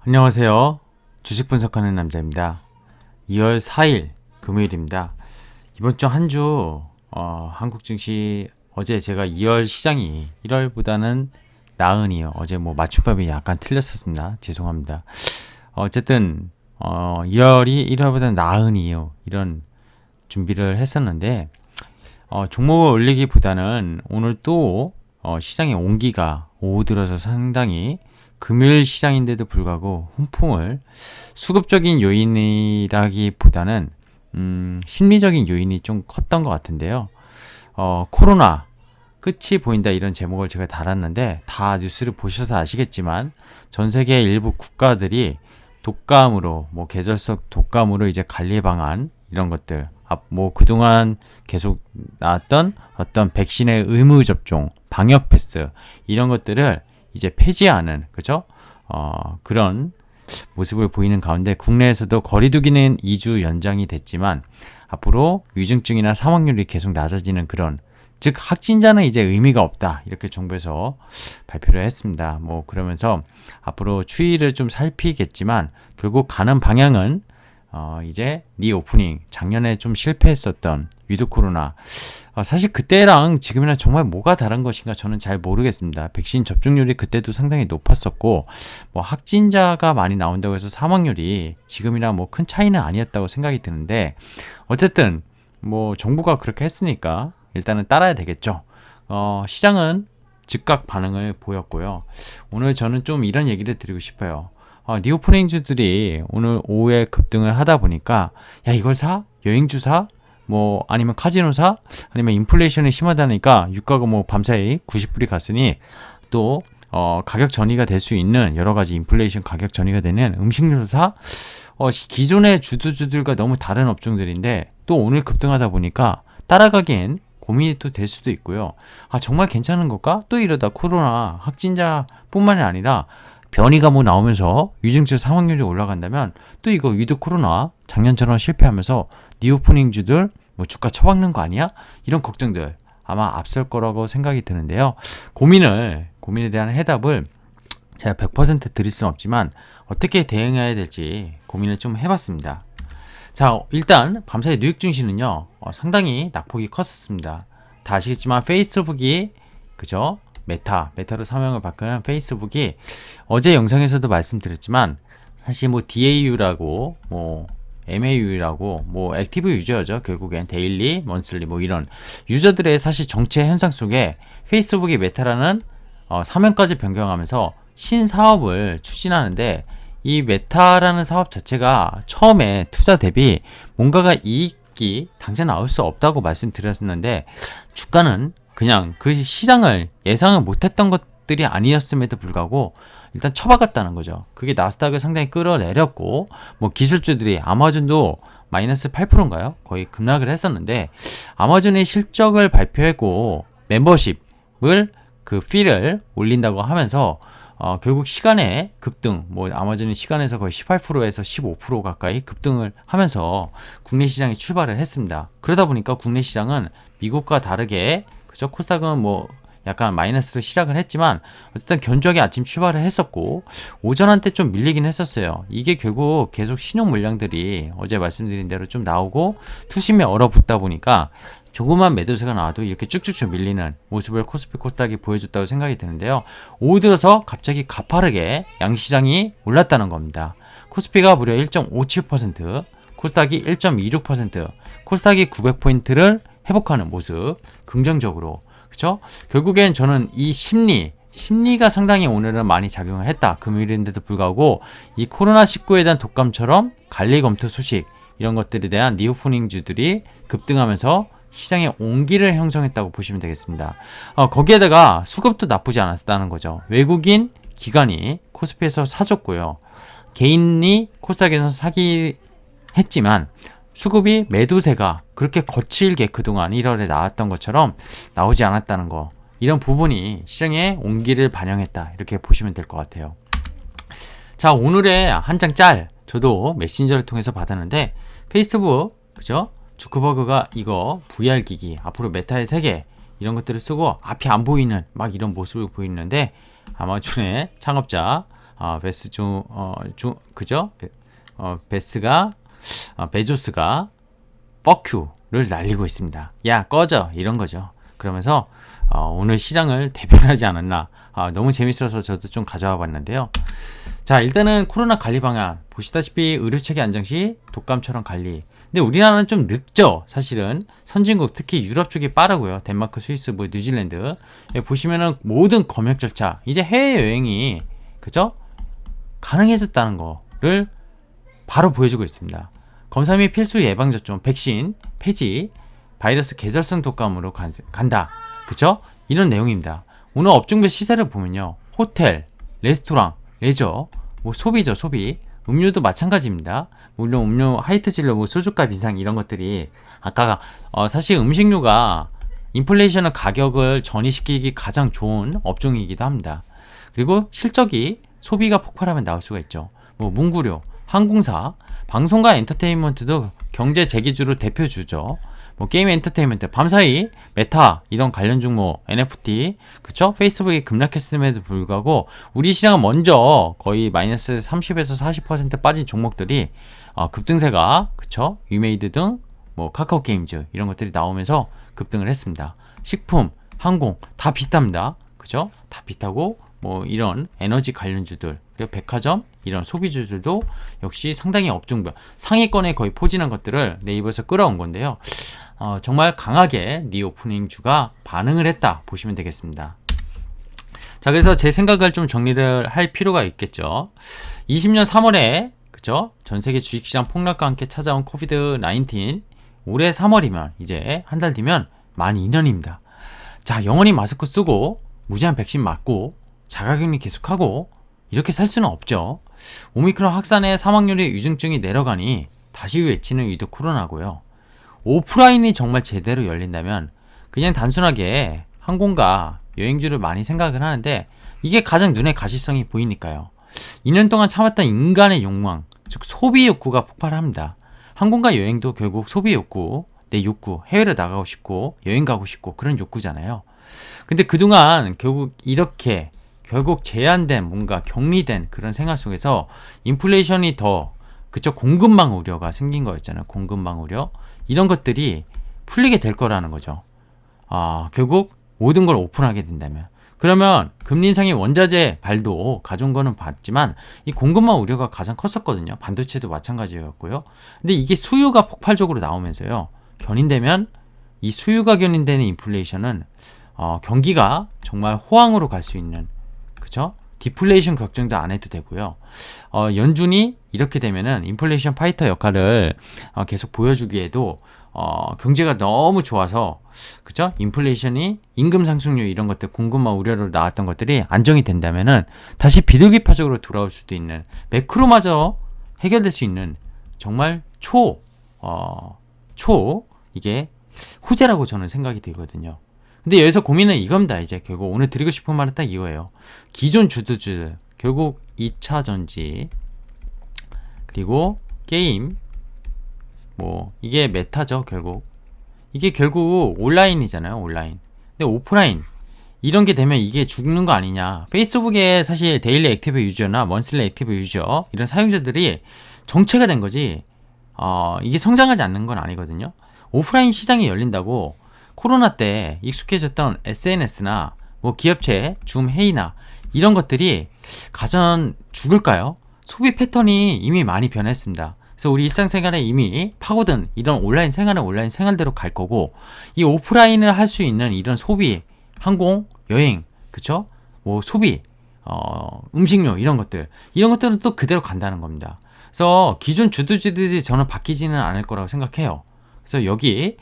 안녕하세요. 주식 분석하는 남자입니다. 2월 4일 금요일입니다. 이번 주 한 주 한국 증시 어제 제가 2월 시장이 1월보다는 나으니요. 어제 뭐 맞춤법이 약간 틀렸었습니다. 죄송합니다. 어쨌든 2월이 1월보다는 나으니요. 이런 준비를 했었는데 종목을 올리기보다는 오늘 또 시장의 온기가 오후 들어서 상당히 금요일 시장인데도 불구하고 훈풍을 수급적인 요인이라기보다는 심리적인 요인이 좀 컸던 것 같은데요. 코로나 끝이 보인다 이런 제목을 제가 달았는데 다 뉴스를 보셔서 아시겠지만 전 세계 일부 국가들이 독감으로 뭐 계절성 독감으로 이제 관리 방안 이런 것들 뭐 그동안 계속 나왔던 어떤 백신의 의무 접종, 방역 패스 이런 것들을 이제 폐지하는 그죠? 그런 모습을 보이는 가운데 국내에서도 거리두기는 2주 연장이 됐지만 앞으로 위중증이나 사망률이 계속 낮아지는 그런 즉 확진자는 이제 의미가 없다 이렇게 정부에서 발표를 했습니다. 뭐 그러면서 앞으로 추이를 좀 살피겠지만 결국 가는 방향은 이제 리오프닝 작년에 좀 실패했었던 위드 코로나 사실 그때랑 지금이랑 정말 뭐가 다른 것인가 저는 잘 모르겠습니다. 백신 접종률이 그때도 상당히 높았었고 뭐 확진자가 많이 나온다고 해서 사망률이 지금이랑 뭐 큰 차이는 아니었다고 생각이 드는데 어쨌든 뭐 정부가 그렇게 했으니까 일단은 따라야 되겠죠. 시장은 즉각 반응을 보였고요. 오늘 저는 좀 이런 얘기를 드리고 싶어요. 니오프닝주들이 오늘 오후에 급등을 하다 보니까 야 이걸 사? 여행주 사? 뭐 아니면 카지노 사? 아니면 인플레이션이 심하다니까 유가가 뭐 밤사이 90불이 갔으니 또 가격 전이가 될 수 있는 여러 가지 인플레이션 가격 전이가 되는 음식료 사? 기존의 주주들과 너무 다른 업종들인데 또 오늘 급등하다 보니까 따라가기엔 고민이 또 될 수도 있고요. 정말 괜찮은 걸까? 또 이러다 코로나 확진자뿐만이 아니라 변이가 뭐 나오면서 위중증 사망률이 올라간다면 또 이거 위드 코로나 작년처럼 실패하면서 니오프닝주들 뭐 주가 처박는 거 아니야? 이런 걱정들 아마 앞설 거라고 생각이 드는데요. 고민에 대한 해답을 제가 100% 드릴 수는 없지만 어떻게 대응해야 될지 고민을 좀 해봤습니다. 자, 일단 밤사이 뉴욕 증시는요 상당히 낙폭이 컸습니다. 다 아시겠지만 페이스북이 그죠? 메타로 서명을 바꾸는 페이스북이 어제 영상에서도 말씀드렸지만 사실 뭐 DAU라고 뭐 MAU라고 뭐 액티브 유저죠. 결국엔 데일리, 먼슬리 뭐 이런 유저들의 사실 정체 현상 속에 페이스북이 메타라는 사명까지 변경하면서 신사업을 추진하는데 이 메타라는 사업 자체가 처음에 투자 대비 뭔가가 이익이 당장 나올 수 없다고 말씀드렸었는데 주가는 그냥 그 시장을 예상을 못했던 것들이 아니었음에도 불구하고 일단 쳐박았다는 거죠. 그게 나스닥을 상당히 끌어내렸고 뭐 기술주들이 아마존도 마이너스 8%인가요? 거의 급락을 했었는데 아마존의 실적을 발표했고 멤버십을 그 피를 올린다고 하면서 결국 시간에 급등, 뭐 아마존이 시간에서 거의 18%에서 15% 가까이 급등을 하면서 국내 시장에 출발을 했습니다. 그러다 보니까 국내 시장은 미국과 다르게 그죠? 코스닥은 뭐 약간 마이너스로 시작을 했지만 어쨌든 견조하게 아침 출발을 했었고 오전 한때 좀 밀리긴 했었어요. 이게 결국 계속 신용 물량들이 어제 말씀드린 대로 좀 나오고 투심에 얼어붙다 보니까 조그만 매도세가 나와도 이렇게 쭉쭉쭉 밀리는 모습을 코스피 코스닥이 보여줬다고 생각이 드는데요. 오후 들어서 갑자기 가파르게 양시장이 올랐다는 겁니다. 코스피가 무려 1.57%, 코스닥이 1.26%, 코스닥이 900포인트를 회복하는 모습 긍정적으로 그쵸? 결국엔 저는 이 심리가 상당히 오늘은 많이 작용을 했다. 금요일인데도 불구하고 이 코로나19에 대한 독감처럼 관리 검토 소식 이런 것들에 대한 니오프닝주들이 급등하면서 시장의 온기를 형성했다고 보시면 되겠습니다. 거기에다가 수급도 나쁘지 않았다는 거죠. 외국인 기관이 코스피에서 사줬고요. 개인이 코스닥에서 사기 했지만 수급이 매도세가 그렇게 거칠게 그동안 1월에 나왔던 것처럼 나오지 않았다는 거 이런 부분이 시장의 온기를 반영했다 이렇게 보시면 될 것 같아요. 자 오늘의 한 장 짤 저도 메신저를 통해서 받았는데 페이스북 그죠? 주크버그가 이거 VR 기기 앞으로 메타의 세계 이런 것들을 쓰고 앞이 안 보이는 막 이런 모습을 보이는데 아마존의 창업자 그죠? 베조스가 뻑큐를 날리고 있습니다. 야, 꺼져! 이런 거죠. 그러면서 오늘 시장을 대변하지 않았나. 너무 재밌어서 저도 좀 가져와 봤는데요. 자, 일단은 코로나 관리 방안 보시다시피 의료체계 안정 시 독감처럼 관리. 근데 우리나라는 좀 늦죠. 사실은 선진국 특히 유럽 쪽이 빠르고요. 덴마크, 스위스, 뭐 뉴질랜드 보시면은 모든 검역 절차 이제 해외 여행이 그죠? 가능해졌다는 거를 바로 보여주고 있습니다. 검사 및 필수 예방접종, 백신, 폐지, 바이러스 계절성 독감으로 간다. 그쵸? 이런 내용입니다. 오늘 업종별 시세를 보면요. 호텔, 레스토랑, 레저, 뭐 소비죠, 소비. 음료도 마찬가지입니다. 물론 음료 하이트 진로, 뭐 소주값 인상 이런 것들이 아까 사실 음식료가 인플레이션의 가격을 전이시키기 가장 좋은 업종이기도 합니다. 그리고 실적이 소비가 폭발하면 나올 수가 있죠. 뭐 문구료, 항공사, 방송과 엔터테인먼트도 경제 재기주로 대표주죠. 뭐 게임 엔터테인먼트, 밤사이 메타 이런 관련 종목, NFT, 그쵸? 페이스북이 급락했음에도 불구하고 우리 시장은 먼저 거의 마이너스 30에서 40% 빠진 종목들이 급등세가, 그쵸? 유메이드 등 뭐 카카오 게임즈 이런 것들이 나오면서 급등을 했습니다. 식품, 항공 다 비슷합니다. 그죠? 다 비슷하고 뭐 이런 에너지 관련주들 그리고 백화점 이런 소비주들도 역시 상당히 업종별 상위권에 거의 포진한 것들을 네이버에서 끌어온 건데요. 정말 강하게 리오프닝주가 반응을 했다 보시면 되겠습니다. 자, 그래서 제 생각을 좀 정리를 할 필요가 있겠죠. 20년 3월에 그죠? 전 세계 주식시장 폭락과 함께 찾아온 코비드-19 올해 3월이면 이제 한 달 뒤면 만 2년입니다. 자, 영원히 마스크 쓰고 무제한 백신 맞고 자가격리 계속하고 이렇게 살 수는 없죠. 오미크론 확산에 사망률이 위중증이 내려가니 다시 외치는 위도 코로나고요. 오프라인이 정말 제대로 열린다면 그냥 단순하게 항공과 여행주를 많이 생각을 하는데 이게 가장 눈에 가시성이 보이니까요. 2년 동안 참았던 인간의 욕망, 즉 소비 욕구가 폭발합니다. 항공과 여행도 결국 소비 욕구, 내 욕구, 해외로 나가고 싶고 여행 가고 싶고 그런 욕구잖아요. 근데 그동안 결국 제한된 뭔가 격리된 그런 생활 속에서 인플레이션이 더 그쵸 공급망 우려가 생긴 거였잖아요. 공급망 우려 이런 것들이 풀리게 될 거라는 거죠. 결국 모든 걸 오픈하게 된다면 그러면 금리 인상의 원자재 발도 가져온 거는 봤지만 이 공급망 우려가 가장 컸었거든요. 반도체도 마찬가지였고요. 근데 이게 수요가 폭발적으로 나오면서요. 견인되면 이 수요가 견인되는 인플레이션은 경기가 정말 호황으로 갈 수 있는 그쵸? 디플레이션 걱정도 안 해도 되고요. 연준이 이렇게 되면은 인플레이션 파이터 역할을 계속 보여주기에도 경제가 너무 좋아서 그죠? 인플레이션이 임금 상승률 이런 것들 공급망 우려로 나왔던 것들이 안정이 된다면은 다시 비둘기파적으로 돌아올 수도 있는 매크로마저 해결될 수 있는 정말 이게 후제라고 저는 생각이 되거든요. 근데 여기서 고민은 이겁니다. 이제 결국 오늘 드리고 싶은 말은 딱 이거예요. 기존 주도주들 결국 2차 전지 그리고 게임 뭐 이게 메타죠. 이게 결국 온라인이잖아요. 온라인. 근데 오프라인 이런 게 되면 이게 죽는 거 아니냐. 페이스북에 사실 데일리 액티브 유저나 먼슬리 액티브 유저 이런 사용자들이 정체가 된 거지 이게 성장하지 않는 건 아니거든요. 오프라인 시장이 열린다고 코로나 때 익숙해졌던 SNS나 뭐 기업체, 줌 회의나 이런 것들이 가전 죽을까요? 소비 패턴이 이미 많이 변했습니다. 그래서 우리 일상생활에 이미 파고든 이런 온라인 생활은 온라인 생활대로 갈 거고 이 오프라인을 할 수 있는 이런 소비, 항공, 여행, 그쵸? 뭐 소비, 음식료 이런 것들은 또 그대로 간다는 겁니다. 그래서 기존 주도주들이 저는 바뀌지는 않을 거라고 생각해요. 그래서 여기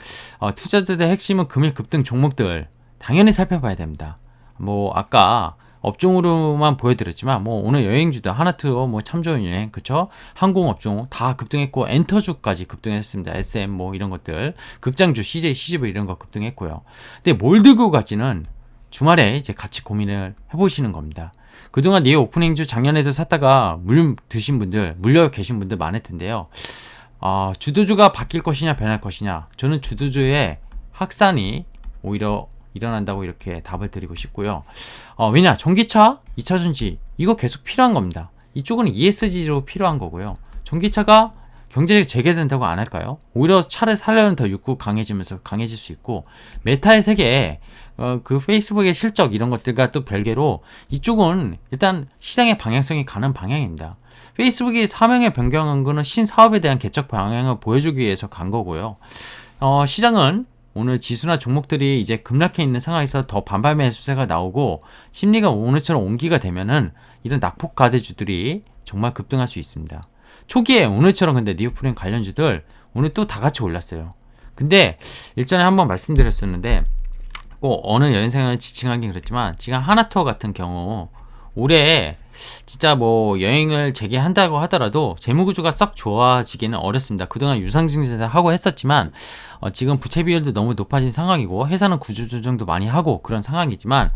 투자자들의 핵심은 금일 급등 종목들 당연히 살펴봐야 됩니다. 뭐 아까 업종으로만 보여드렸지만 뭐 오늘 여행주도 하나투어 뭐 참 좋은 여행 그쵸 항공업종 다 급등했고 엔터주까지 급등했습니다. SM 뭐 이런 것들 극장주 CJ CGV 이런 거 급등했고요. 근데 뭘 들고 갈지는 주말에 이제 같이 고민을 해보시는 겁니다. 그동안 니오 오프닝주 작년에도 샀다가 물려 계신 분들 많을 텐데요. 주도주가 바뀔 것이냐 변할 것이냐 저는 주도주의 확산이 오히려 일어난다고 이렇게 답을 드리고 싶고요. 왜냐 전기차, 2차전지 이거 계속 필요한 겁니다. 이쪽은 ESG로 필요한 거고요. 전기차가 경제력이 재개된다고 안 할까요? 오히려 차를 사려는 더 욕구 강해지면서 강해질 수 있고, 메타의 세계, 그 페이스북의 실적 이런 것들과 또 별개로 이쪽은 일단 시장의 방향성이 가는 방향입니다. 페이스북이 사명에 변경한 거는 신사업에 대한 개척 방향을 보여주기 위해서 간 거고요. 시장은 오늘 지수나 종목들이 이제 급락해 있는 상황에서 더 반발 매수세가 나오고 심리가 오늘처럼 온기가 되면은 이런 낙폭 가대주들이 정말 급등할 수 있습니다. 초기에 오늘처럼 근데 니오프린 관련주들 오늘 또 다 같이 올랐어요. 근데 일전에 한번 말씀드렸었는데 꼭 어느 여행사를 지칭하긴 그랬지만 지금 하나투어 같은 경우 올해 진짜 뭐 여행을 재개한다고 하더라도 재무구조가 썩 좋아지기는 어렵습니다. 그동안 유상증자를 하고 했었지만 지금 부채 비율도 너무 높아진 상황이고 회사는 구조조정도 많이 하고 그런 상황이지만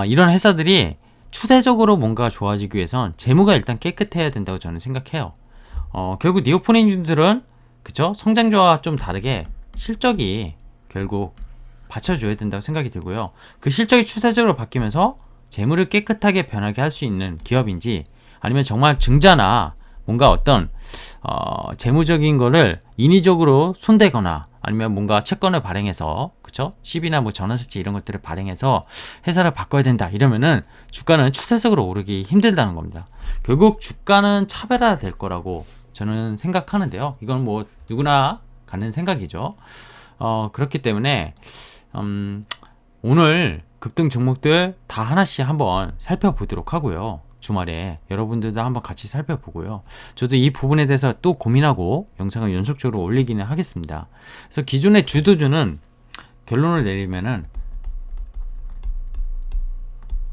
이런 회사들이 추세적으로 뭔가 좋아지기 위해선 재무가 일단 깨끗해야 된다고 저는 생각해요. 결국 니오프린주들은 그쵸? 성장주와 좀 다르게 실적이 결국 받쳐줘야 된다고 생각이 들고요. 그 실적이 추세적으로 바뀌면서 재물을 깨끗하게 변하게 할 수 있는 기업인지 아니면 정말 증자나 뭔가 어떤 재무적인 거를 인위적으로 손대거나 아니면 뭔가 채권을 발행해서 그쵸? 시비나 뭐 전환사채 이런 것들을 발행해서 회사를 바꿔야 된다 이러면은 주가는 추세적으로 오르기 힘들다는 겁니다. 결국 주가는 차별화 될 거라고 저는 생각하는데요. 이건 뭐 누구나 갖는 생각이죠. 그렇기 때문에 오늘 급등 종목들 다 하나씩 한번 살펴보도록 하고요. 주말에 여러분들도 한번 같이 살펴보고요. 저도 이 부분에 대해서 또 고민하고 영상을 연속적으로 올리기는 하겠습니다. 그래서 기존의 주도주는 결론을 내리면은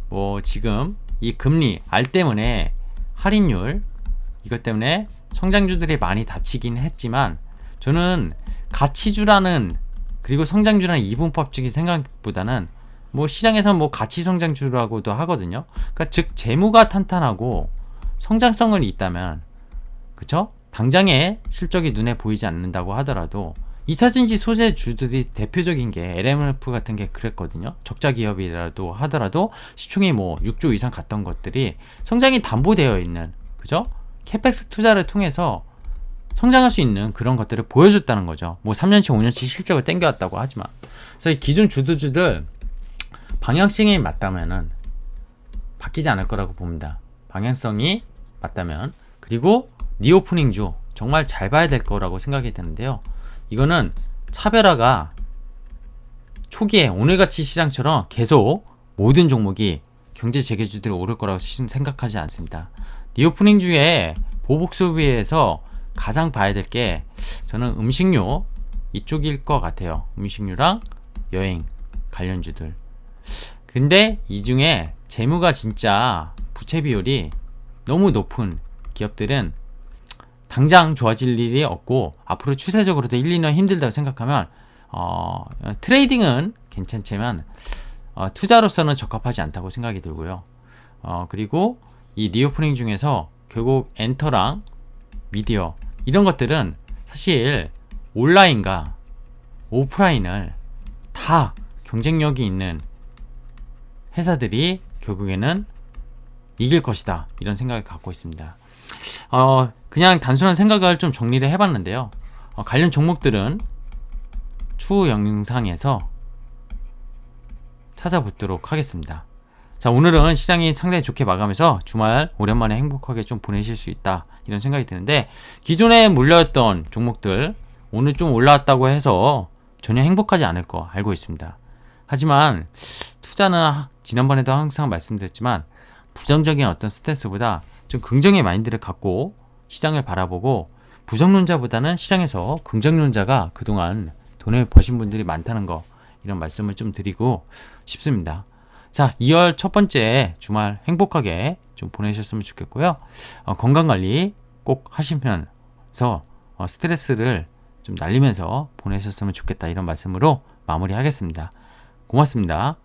뭐 지금 이 금리 알 때문에 할인율 이것 때문에 성장주들이 많이 다치긴 했지만 저는 가치주라는 그리고 성장주라는 이분법적인 생각보다는 뭐 시장에서 뭐 가치 성장주라고도 하거든요. 그러니까 즉 재무가 탄탄하고 성장성을 있다면 그쵸? 당장의 실적이 눈에 보이지 않는다고 하더라도 2차전지 소재주들이 대표적인 게 LMF 같은 게 그랬거든요. 적자 기업이라도 하더라도 시총이 뭐 6조 이상 갔던 것들이 성장이 담보되어 있는 그죠? 캐펙스 투자를 통해서 성장할 수 있는 그런 것들을 보여줬다는 거죠. 뭐 3년치 5년치 실적을 땡겨왔다고 하지만 그래서 이 기존 주도주들 방향성이 맞다면은 바뀌지 않을 거라고 봅니다. 방향성이 맞다면 그리고 니오프닝주 정말 잘 봐야 될 거라고 생각이 드는데요. 이거는 차별화가 초기에 오늘같이 시장처럼 계속 모든 종목이 경제 재개주들이 오를 거라고 생각하지 않습니다. 니오프닝주의 보복 소비에서 가장 봐야 될 게 저는 음식료 이쪽일 것 같아요. 음식료랑 여행 관련주들. 근데 이 중에 재무가 진짜 부채 비율이 너무 높은 기업들은 당장 좋아질 일이 없고 앞으로 추세적으로도 1, 2년 힘들다고 생각하면 트레이딩은 괜찮지만 투자로서는 적합하지 않다고 생각이 들고요. 그리고 이 니오프닝 중에서 결국 엔터랑 미디어 이런 것들은 사실 온라인과 오프라인을 다 경쟁력이 있는 회사들이 결국에는 이길 것이다 이런 생각을 갖고 있습니다. 그냥 단순한 생각을 좀 정리를 해봤는데요. 관련 종목들은 추후 영상에서 찾아보도록 하겠습니다. 자, 오늘은 시장이 상당히 좋게 마감해서 주말 오랜만에 행복하게 좀 보내실 수 있다 이런 생각이 드는데 기존에 물렸던 종목들 오늘 좀 올라왔다고 해서 전혀 행복하지 않을 거 알고 있습니다. 하지만 투자는 지난번에도 항상 말씀드렸지만 부정적인 어떤 스탠스보다 좀 긍정의 마인드를 갖고 시장을 바라보고 부정론자보다는 시장에서 긍정론자가 그동안 돈을 버신 분들이 많다는 거 이런 말씀을 좀 드리고 싶습니다. 자, 2월 첫 번째 주말 행복하게 좀 보내셨으면 좋겠고요. 건강관리 꼭 하시면서 스트레스를 좀 날리면서 보내셨으면 좋겠다 이런 말씀으로 마무리하겠습니다. 고맙습니다.